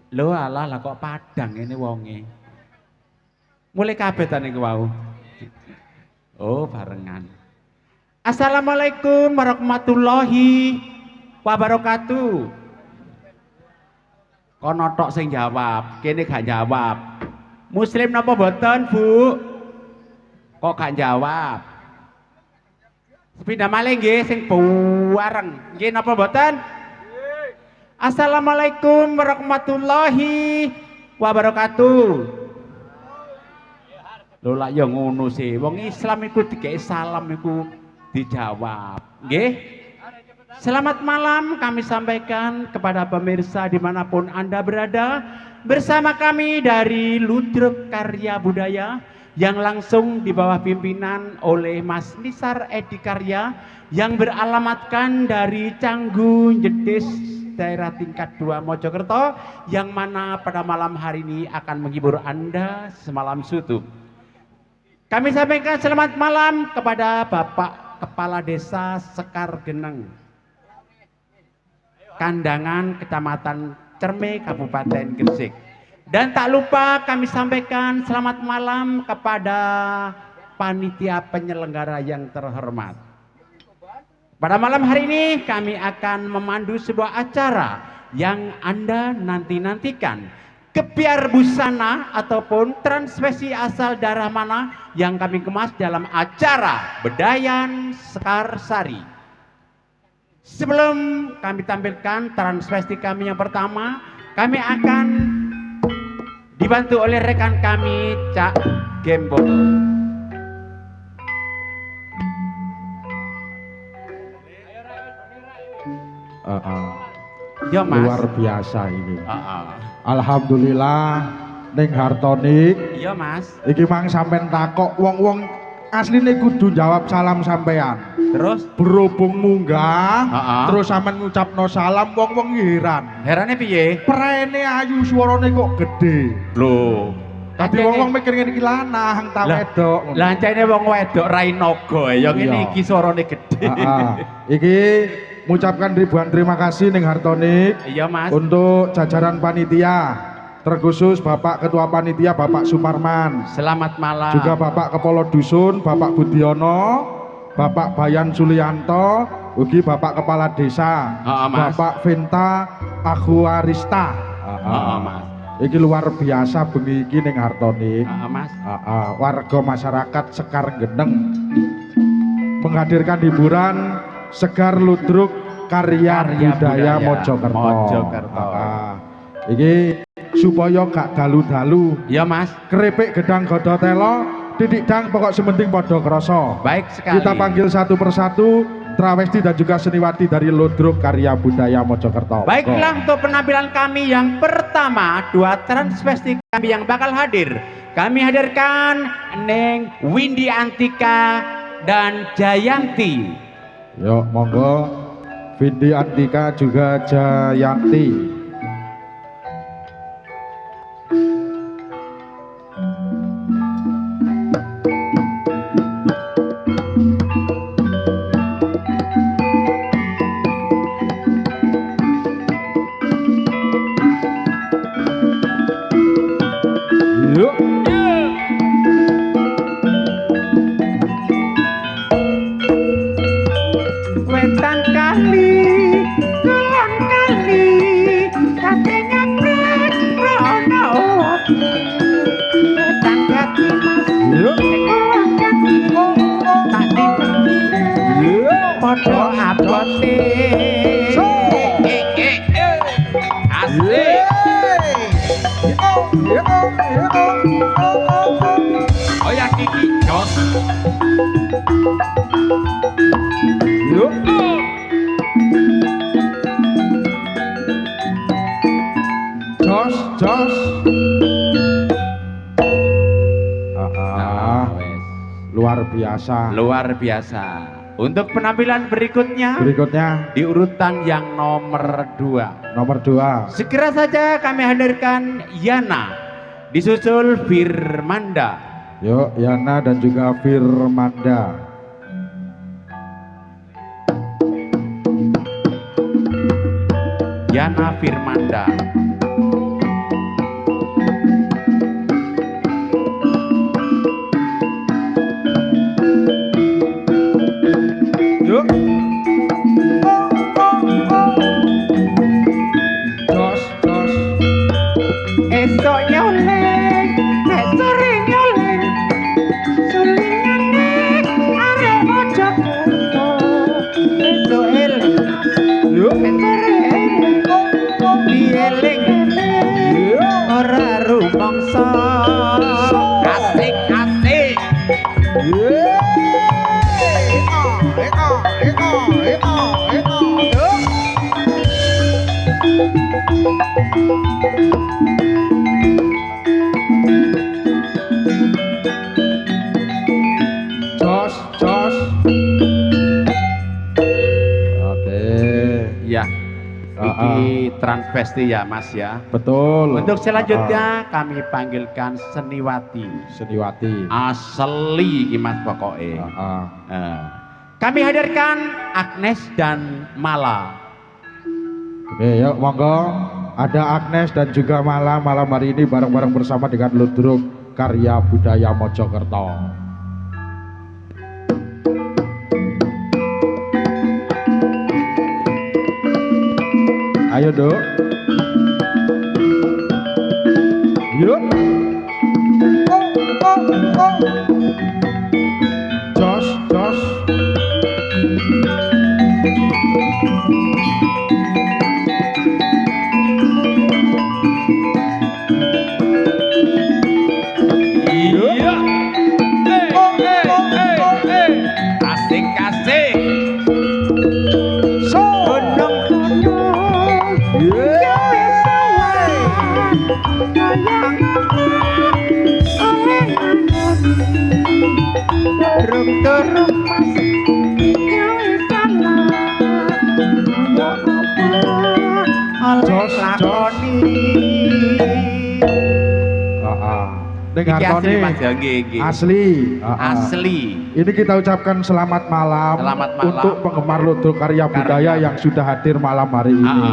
Lho alah lah kok padang ini wonge. Mulai kabeh ta niku wau. Oh, barengan. Assalamualaikum warahmatullahi wabarakatuh. Kono tok sing jawab, kene gak jawab. Muslim napa boten, Bu? Kok gak jawab? Sepindah malih nggih sing buareng. Nggih napa boten? Assalamualaikum warahmatullahi wabarakatuh. Lho lak ya ngono sih. Wong Islam iku dikek salam iku dijawab. Nggih? Selamat malam kami sampaikan kepada pemirsa dimanapun Anda berada. Bersama kami dari Ludruk Karya Budaya yang langsung di bawah pimpinan oleh Mas Nisar Edi Karya yang beralamatkan dari Canggu Jedes daerah tingkat 2 Mojokerto yang mana pada malam hari ini akan menghibur Anda semalam suntuk. Kami sampaikan selamat malam kepada Bapak Kepala Desa Sekar Geneng, Kandangan, Kecamatan Cerme, Kabupaten Gresik. Dan tak lupa kami sampaikan selamat malam kepada panitia penyelenggara yang terhormat. Pada malam hari ini kami akan memandu sebuah acara yang Anda nanti-nantikan. Kebiar busana ataupun transvesti asal daerah mana yang kami kemas dalam acara Bedayan Sekarsari. Sebelum kami tampilkan transvesti kami yang pertama, kami akan dibantu oleh rekan kami Cak Gembo. Yo, Mas. Luar biasa ini. Alhamdulillah ning Hartonik. Iya Mas. Iki mang sampean takok wong-wong asline kudu jawab salam sampean. Terus Berhubung munggah, terus sampean ngucapno salam wong-wong heran. herane piye? Prene ayu suarane kok gede. Loh. Tapi wong-wong mikir ngene iki lanang ta wedok. Lah ancene wong wedok Rainogo ya ngene iki suarane gede. Iki mengucapkan ribuan terima kasih ning Hartonik. Iya Mas. Untuk jajaran panitia, terkhusus Bapak Ketua Panitia Bapak Suparman. Selamat malam. Juga Bapak Kepala Dusun Bapak Budiono, Bapak Bayan Sulianto, ugi Bapak Kepala Desa, Bapak Venta Aguarista. Mas. Iki luar biasa bengi iki ning Hartonik. Mas. Warga masyarakat Sekar Geneng menghadirkan hiburan Segar Ludruk Karya Budaya Mojokerto. Iki supaya gak dalu-dalu. Ya Mas. Keripik gedang godo telo, didik dang pokok sementing podo kroso. Baik sekali. Kita panggil satu persatu travesti dan juga seniwati dari Ludruk Karya Budaya Mojokerto. Baiklah, untuk penampilan kami yang pertama, dua transvesti kami yang bakal hadir. Kami hadirkan Neng Windy Antika dan Jayanti. Yuk monggo Windy Antika juga Jayanti. Wetan kali, kulon kali, katanya krono. Wetan kati mas, kulon kati, tak dibeli, podo abote. Asik. Oh ya Kiki, jos. Yuk. Jos. Luar biasa. Luar biasa. Untuk penampilan berikutnya di urutan yang nomor 2. Nomor 2. Segera saja kami hadirkan Yana, disusul Firmanda. Yuk, Yana dan juga Firmanda. Yana Firmanda. Asik-asik. Jos, jos. Oke. Ya. Iki transvesti ya Mas ya. Betul. Untuk selanjutnya kami panggilkan Seniwati. Seniwati. Asli iki Mas pokoke. Kami hadirkan Agnes dan Mala. Oke, yuk monggo. Ada Agnes dan juga Mala malam hari ini bareng-bareng bersama dengan Ludruk Karya Budaya Mojokerto. Ayo dok. Yuk. Jos, jos. Iya. Asik-asik. Asli. Asli. Ini kita ucapkan selamat malam, untuk penggemar Ludruk Karya Budaya yang sudah hadir malam hari ini.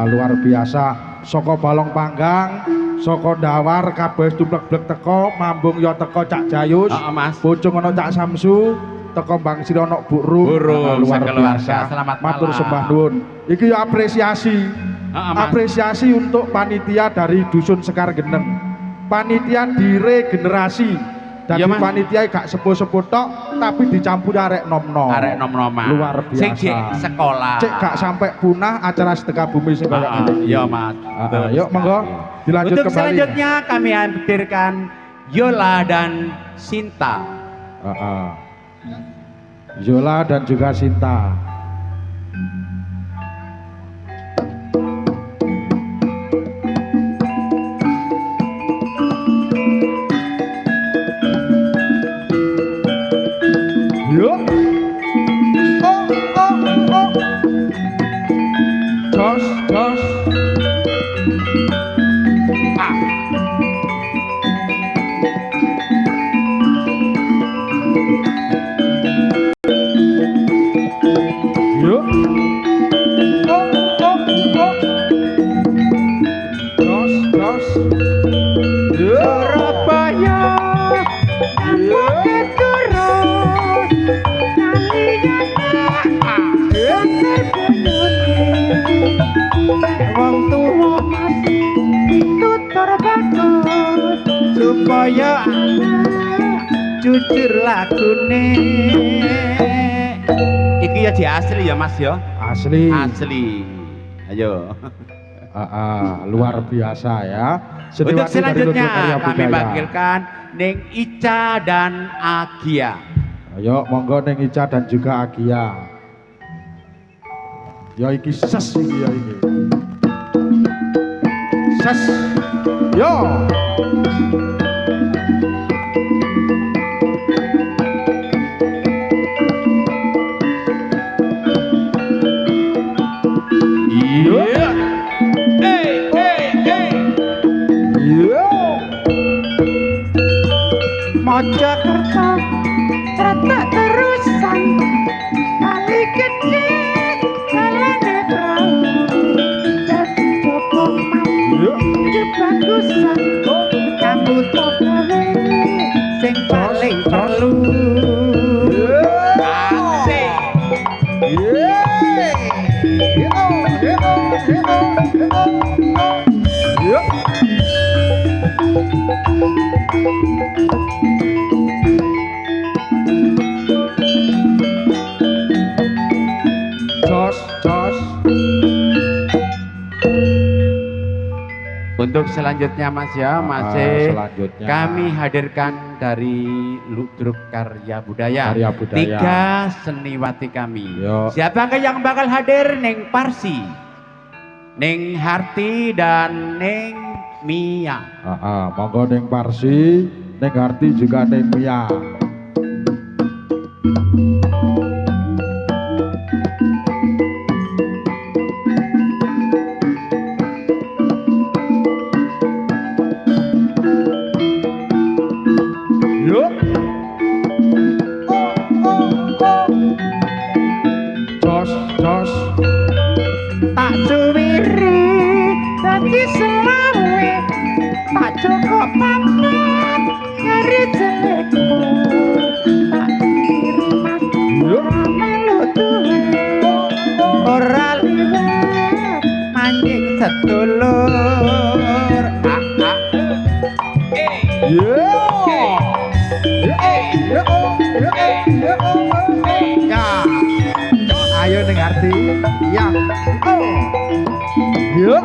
Luar biasa. Soko Balong Panggang, soko Dawar, kabeh dublek-blek teko, Mambung yo teko Cak Jayus, Bocong ono Cak Samsu, teko Bang Sirono Bu Rum. Luar biasa. Selamat matur malam. sembah nuwun. Iki yo apresiasi. Apresiasi untuk panitia dari Dusun Sekar Geneng. Panitia diregenerasi dan ya, panitia gak sepuh-sepuh tok tapi dicampur arek nom-nom. Arek nom-noman. Luar biasa. Sing sekolah. Cek gak sampai punah acara sedekah bumi sing kaya ngene. Iya, Mas. Yuk monggo dilanjut untuk kembali. Selanjutnya kami hadirkan Yola dan Sinta. Yola dan juga Sinta. Yuk. Jos, jos. Yuk. Jos, jos. Surabaya. Wong tuwa tutur bagus supaya jujur lagune. Iki ya di asli ya Mas ya. Asli. Asli. Ayo. Luar biasa ya. Untuk selanjutnya kami panggilkan Neng Ica dan Agia. Ayo monggo Neng Ica dan juga Agia. Ya iki ses iki ya iki. Ses. Yo. Iya. Yo. Mojokerto cetak terusan kali gede kalane perahu dadi jopo mau kebagusan kamu tokawe sing paling perlu. Asik. Untuk selanjutnya Mas ya, masih selanjutnya kami hadirkan dari Ludruk Karya Budaya. Karya Budaya. 3 seniwati kami. Yo. Siapakah yang bakal hadir? Neng Parsi, Neng Harti dan Neng Mia. Monggo Neng Parsi, Neng Harti juga Neng Mia. Jos Tak suwiri dadi selawe, tak cukup papat nyari jelekku, tak kiri mas ora melu duwe, ora liwat mancing sedulur. Ayo Neng Harti. Ya. Yuk.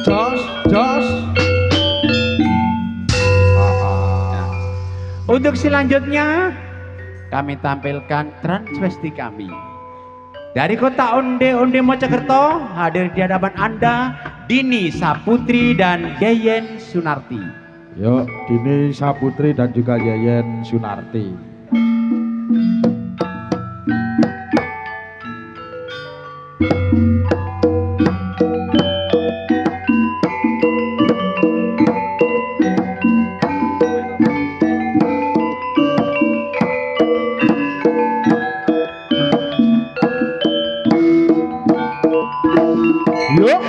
Jos. Untuk selanjutnya kami tampilkan transvesti kami dari kota Onde Mojokerto. Hadir di hadapan Anda Dini Saputri dan Yeyen Sunarti. Yuk, Dini Saputri dan juga Yeyen Sunarti. Yuk.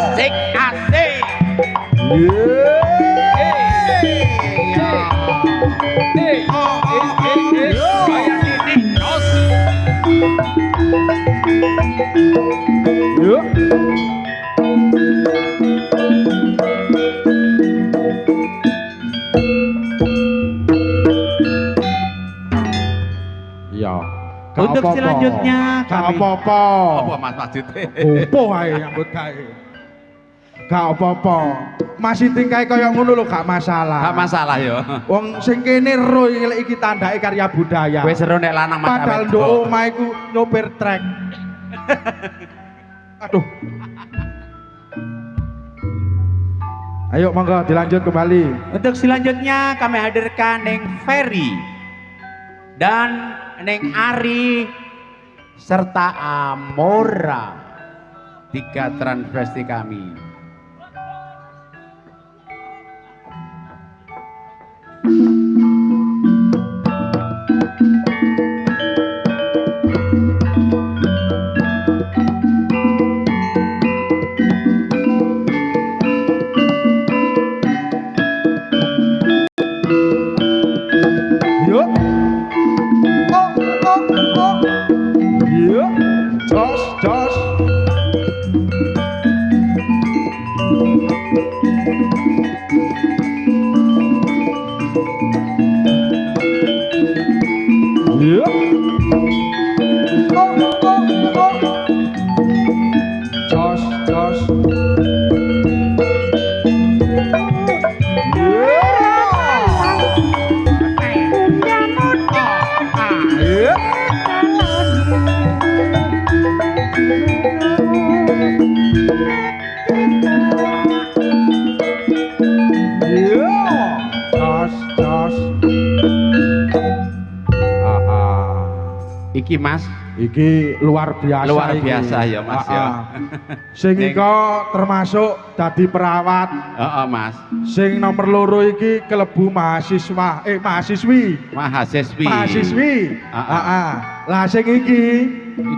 Asik. Untuk selanjutnya kami apa-apa. Apa Mas maksudnya? Opo ae nyambut gawe. Gak apa-apa. Masih tingkai kaya ngono lho gak masalah. Gak masalah yo. Wong sing kene ro iki tandake karya budaya. Wis seru nek lanang Mas. Padahal nduk omah iku nyopir trek. Aduh. Ayo monggo dilanjut kembali. Untuk selanjutnya kami hadirkan Neng Ferry dan Neng Ari serta Amora, 3 transvesti kami. Yuk. Yuk. Jos. Yuk. Jos. Iki Mas, iki luar biasa. Luar biasa ya Mas ya. Sing ika termasuk dadi perawat. Heeh Mas. Sing nomor loro iki kelebu mahasiswi. Lah sing iki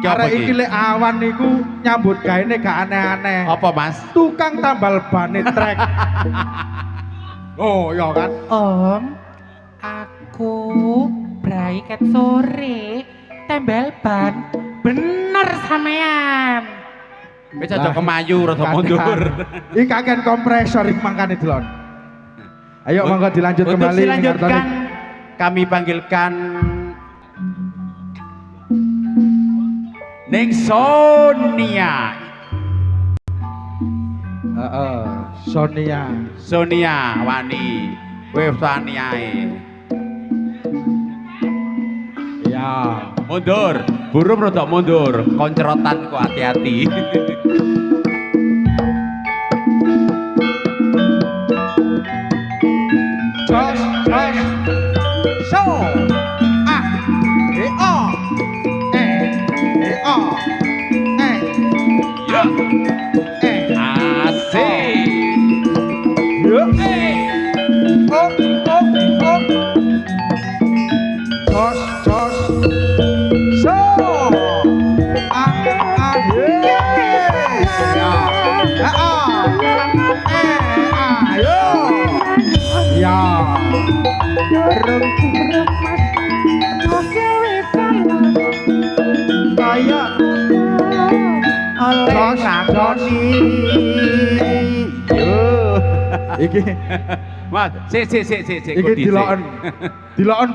arek iki lek awan niku nyambut gaene gak aneh-aneh. Apa Mas? Tukang tambal ban trek. Oh, ya kan? Om, aku Brai ket sore tembel ban bener sampean. Wis aja kemayu rada mundur. Iki kakek kompresor iki mangkane delon. Ayo monggo dilanjut untuk kembali. Dilanjutkan kami panggilkan Neng Sonia. Sonia. Sonia wani. Kowe wani ae. Ya. Mundur, burung rada mundur, koncrotan kok hati-hati. Jos, so, ah, o, o, Ya, asik. yo, o, jos, so, ah, ayo, ya. Kaya oleh ngakoni. Yo. Iki Mas, sik. iki diloken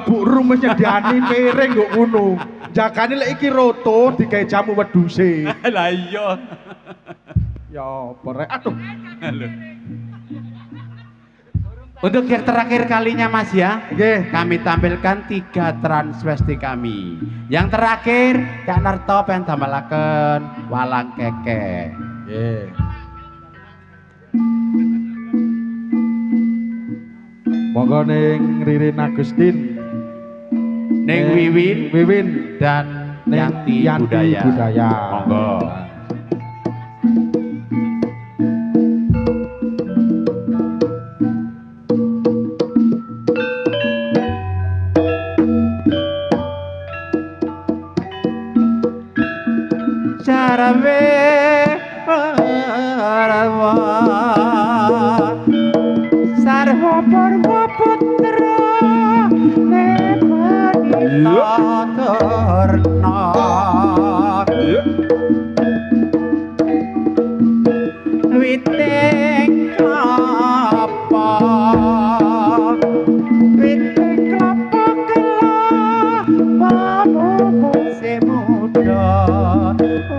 Bu Rum wis nyediani piring kok ngono. Jagane lek iki roto digawe jamu wedhuse. Lah iya. Ya apa rek? Aduh. Untuk yang terakhir kalinya Mas ya, Nggih. kami tampilkan 3 transvesti kami. Yang terakhir Cak Narto pengen tambalaken walang keke. Nggih. Monggo ning Ririn Agustin, Neng Wiwin dan ning Yanti Budaya. Monggo. Sarawe sarwa parwa putra nepanita terna witing klapa pamu semuda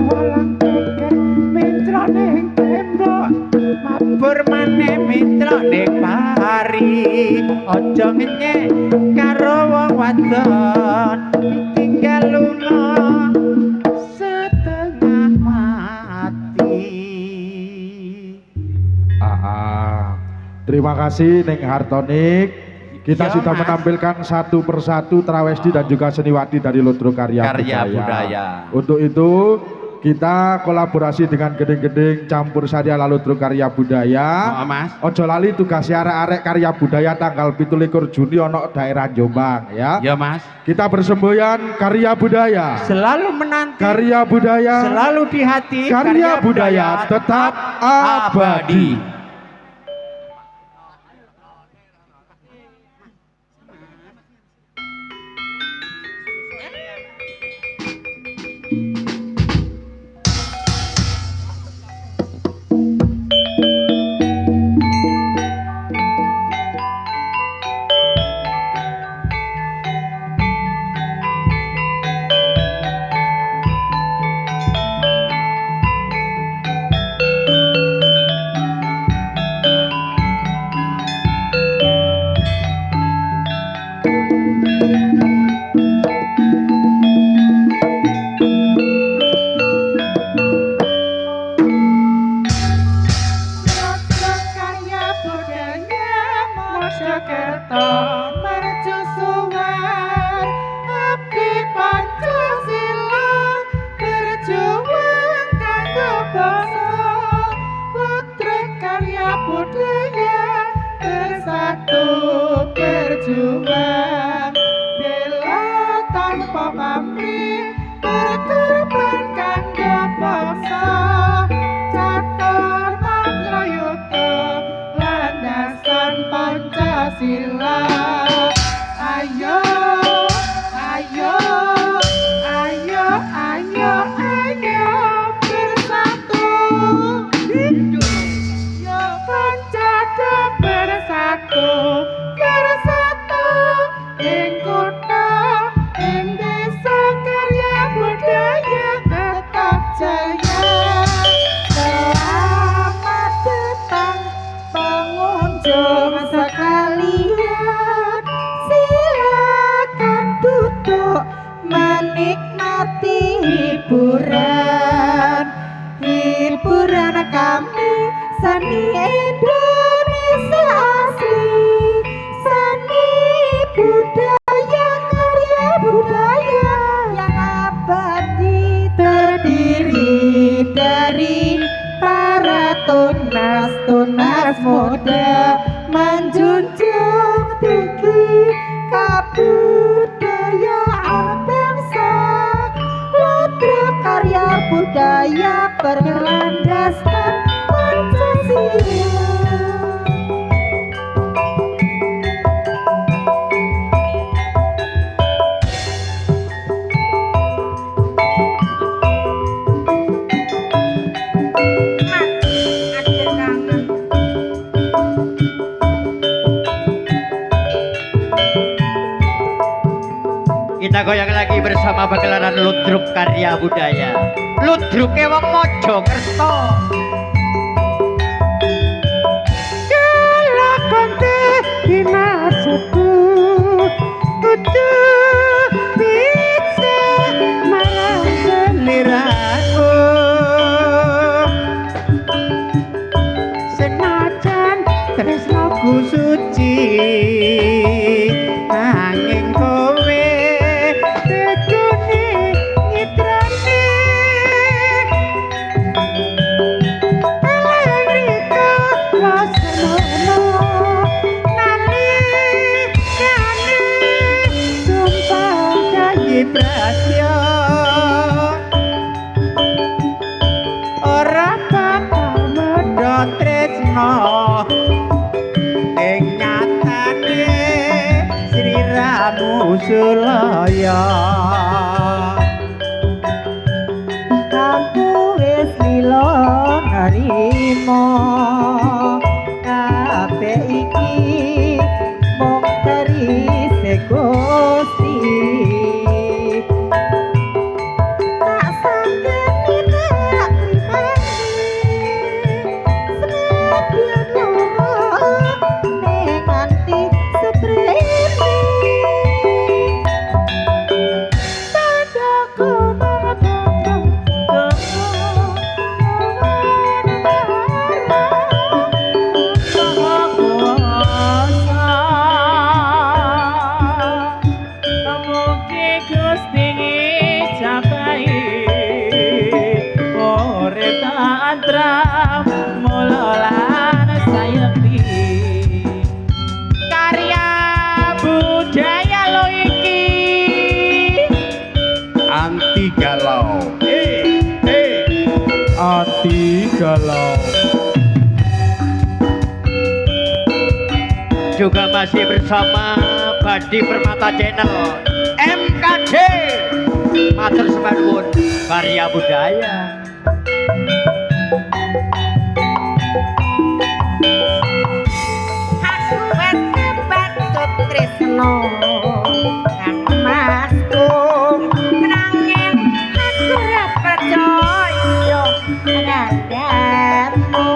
walang keker mitra ning tembok mabur maneh mitra ning pari aja ngenyek karo wong wadon ditinggal lunga setengah mati. Terima kasih Neng Hartonik. Kita Iya, sudah Mas. menampilkan satu persatu trawesti dan juga seniwati dari Ludro Karya Budaya. Untuk itu kita kolaborasi dengan gedeng-gedeng campur sari ala Ludro Karya Budaya. Oh, Mas. Ojo lali tugas arek-arek karya budaya tanggal 17 Juni ono daerah Jombang ya. Ya Mas. Kita bersemboyan karya budaya. Selalu menanti. Karya budaya. Selalu di hati. Karya budaya tetap abadi. Berjuang bela tanpa pamrih berkorban kanggo bangsa catur mangrayuta landasan panca Kita goyang lagi bersama pagelaran Ludruk Karya Budaya. Ludruke wong Mojokerto. Kala konte dinasuku kudu bisa marang seliraku senajan tresnaku suci nanging kowe tekune ngitrane Rika lasono nani nani sumpah janji prasya ora bakal medhot tresno ing nyatane sliramu sulaya aku wis lila narima kabeh iki mung kerise Gusti tak sangkeni tak pribadi semedyan loro ning nganti seprene tandhaku karya budaya lo iki Anti galau. Ati galau. Juga masih bersama Badi Permata Channel MKJ Matur Semangun Karya Budaya. aku wis kebatut tresno kang masku nanging aku ora percaya ngadamu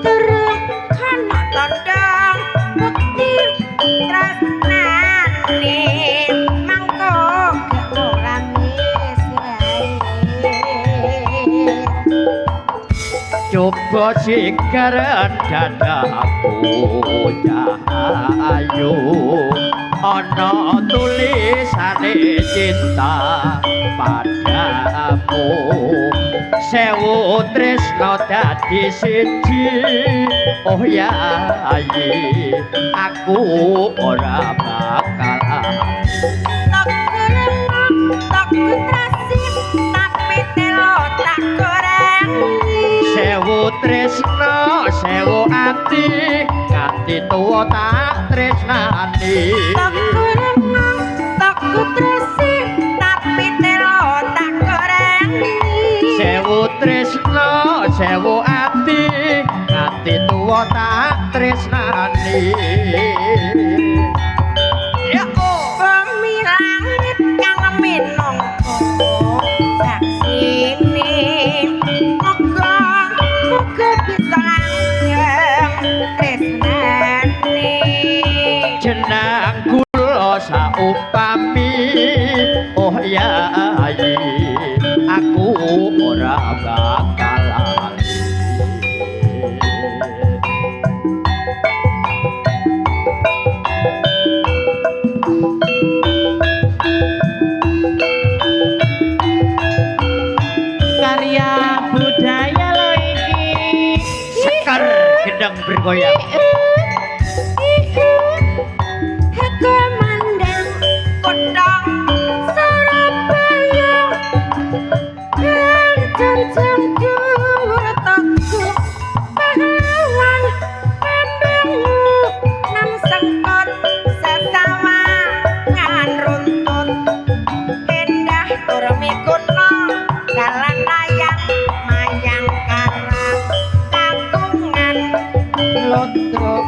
terus kana kandang bukti tresnane mangko gak nangis wae Coba sikaran dadaku cahayu ana tulisane cinta padamu sewu tresno dadi siji oh yayi aku ora bakal tak kereng tak kutrasi tapi telo tak gorengi sewu tresno sewu ati nganti tuwa tak tresnani tak kereng tak kutrasi tapi telo tak gorengi sewu tresno sewu ati nganti tuwa tak tresnani ya bumi langit kang minangka saksine muga muga bisa langgeng tresnane jenang kula saupami oh yayi aku ora bakalan karya budaya lo iki sekar gendang bergoyang Komandang kota Surabaya Jancang dhuwur teguh pahlawan pandangmu nang sengkot sesawangan runtut endah tur mikuno dalan layang mayang karang kagungan lodro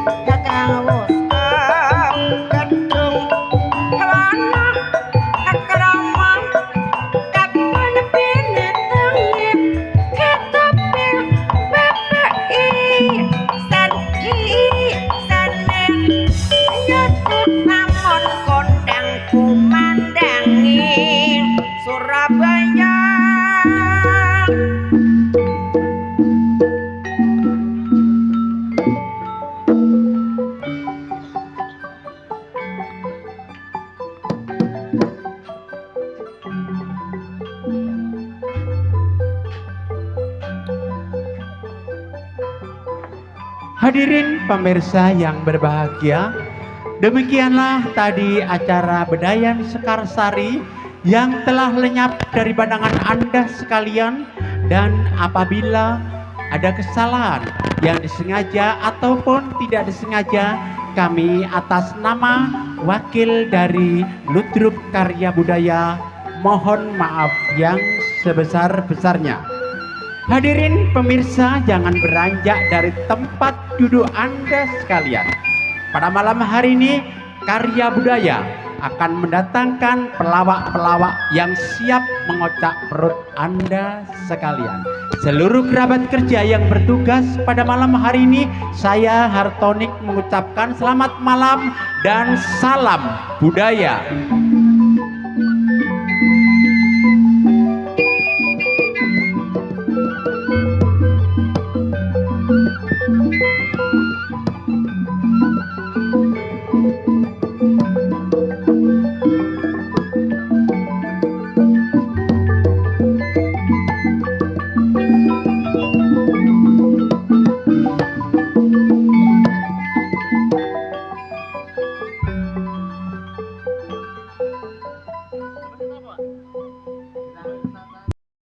Hadirin pemirsa yang berbahagia, demikianlah tadi acara Bedayan Sekarsari yang telah lenyap dari pandangan Anda sekalian. Dan apabila ada kesalahan yang disengaja ataupun tidak disengaja, kami atas nama wakil dari Ludruk Karya Budaya mohon maaf yang sebesar-besarnya. Hadirin pemirsa, jangan beranjak dari tempat duduk Anda sekalian. Pada malam hari ini, Karya Budaya akan mendatangkan pelawak-pelawak yang siap mengocak perut Anda sekalian. Seluruh kerabat kerja yang bertugas pada malam hari ini, saya Hartonik mengucapkan selamat malam dan salam budaya.